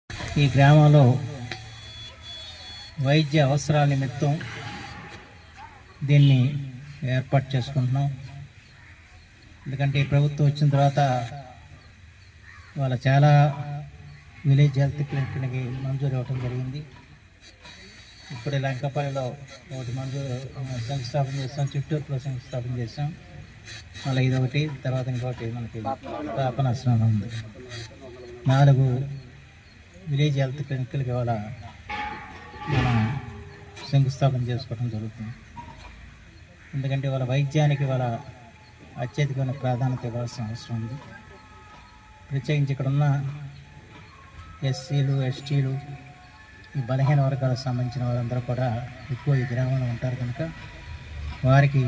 ఈ గ్రామంలో వైద్య అవసరాల నిమిత్తం దీన్ని ఏర్పాటు చేసుకుంటున్నాం. ఎందుకంటే ఈ ప్రభుత్వం వచ్చిన తర్వాత వాళ్ళ చాలా విలేజ్ హెల్త్ క్లినిక్కి మంజూరు ఇవ్వడం జరిగింది. ఇప్పుడు లంకపల్లిలో ఒకటి మంజూరు శంకుస్థాపన చేస్తాం, చిత్తూరులో శంకుస్థాపన చేస్తాం, మళ్ళీ ఇదొకటి, తర్వాత ఇంకోటి మనకి పాపనాశనం ఉంది. 4 విలేజ్ హెల్త్ క్లినిక్లకి ఇవాళ మనం శంకుస్థాపన చేసుకోవడం జరుగుతుంది. ఎందుకంటే వాళ్ళ వైద్యానికి వాళ్ళ అత్యధికమైన ప్రాధాన్యత ఇవ్వాల్సిన అవసరం ఉంది. ప్రత్యేకించి ఇక్కడ ఉన్న ఎస్సీలు, ఎస్టీలు, ఈ బలహీన వర్గాలకు సంబంధించిన వారందరూ కూడా ఎక్కువ ఈ గ్రామంలో ఉంటారు కనుక వారికి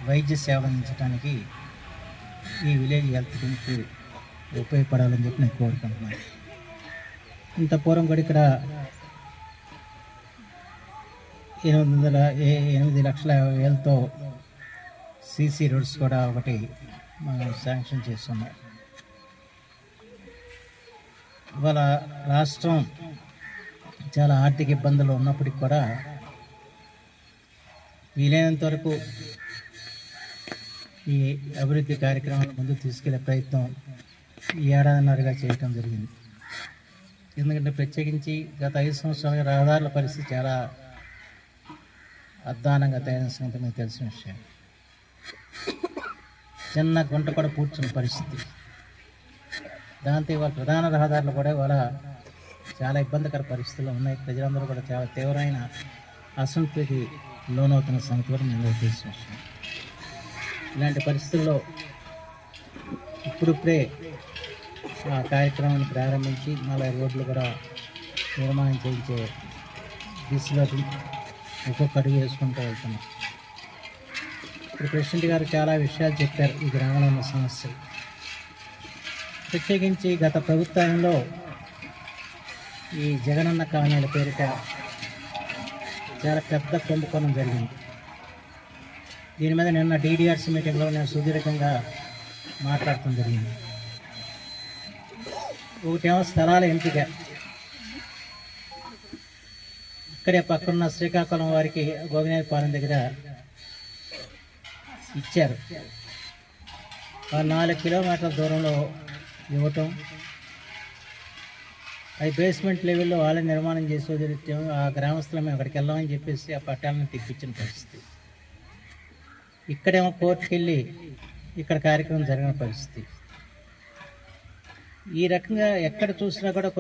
వైద్య సేవలు అందించడానికి ఈ విలేజ్ హెల్త్ క్లినిక్ ఉపయోగపడాలని చెప్పి నేను కోరుకుంటున్నాను. ఇంత పూర్వం కూడా ఇక్కడ 8,50,000తో సీసీ రోడ్స్ కూడా ఒకటి మనం శాంక్షన్ చేస్తున్నాం. ఇవాళ రాష్ట్రం చాలా ఆర్థిక ఇబ్బందులు ఉన్నప్పటికీ కూడా వీలైనంత వరకు ఈ అభివృద్ధి కార్యక్రమాలను ముందుకు తీసుకెళ్లే ప్రయత్నం ఈ ఏడాదిన్నరగా చేయటం జరిగింది. ఎందుకంటే ప్రత్యేకించి గత 5 సంవత్సరాలుగా రహదారుల పరిస్థితి చాలా అధ్వానంగా తయారైన సంగతి మీకు తెలిసిన విషయం. చిన్న గుంట కూడా పూడ్చిన పరిస్థితి. దాంతో ఇవాళ ప్రధాన రహదారులు కూడా ఇవాళ చాలా ఇబ్బందికర పరిస్థితుల్లో ఉన్నాయి. ప్రజలందరూ కూడా చాలా తీవ్రమైన అసంతృప్తికి లోనవుతున్న సంగతి కూడా మేము తెలిసిన విషయం. ఇలాంటి పరిస్థితుల్లో ఇప్పుడిప్పుడే ఆ కార్యక్రమాన్ని ప్రారంభించి మళ్ళీ రోడ్లు కూడా నిర్మాణం చేయించే దిశలో ఒక్కొక్క అడుగు వేసుకుంటూ వెళ్తున్నాం. ఇప్పుడు ప్రెసిడెంట్ గారు చాలా విషయాలు చెప్పారు ఈ గ్రామంలో ఉన్న సమస్యలు. ప్రత్యేకించి గత ప్రభుత్వంలో ఈ జగనన్న కాలనీల పేరిట చాలా పెద్ద కుంభకోణం జరిగింది. దీని మీద నిన్న DDRC మీటింగ్లో నేను సుదీర్ఘంగా మాట్లాడటం జరిగింది. ఒకటేమో స్థలాల ఎంపిక. ఇక్కడే పక్కనున్న శ్రీకాకుళం వారికి గోవినేపాలెం దగ్గర ఇచ్చారు. 4 కిలోమీటర్ల దూరంలో ఇవ్వటం, అది బేస్మెంట్ లెవెల్లో వాళ్ళే నిర్మాణం చేసి వదిలిచ్చాము. ఆ గ్రామస్తులు మేము అక్కడికి వెళ్ళామని చెప్పేసి ఆ పట్టాలను తెప్పించిన పరిస్థితి. ఇక్కడేమో కోర్టుకు వెళ్ళి ఇక్కడ కార్యక్రమం జరిగిన పరిస్థితి. ఈ రకంగా ఎక్కడ చూసినా కూడా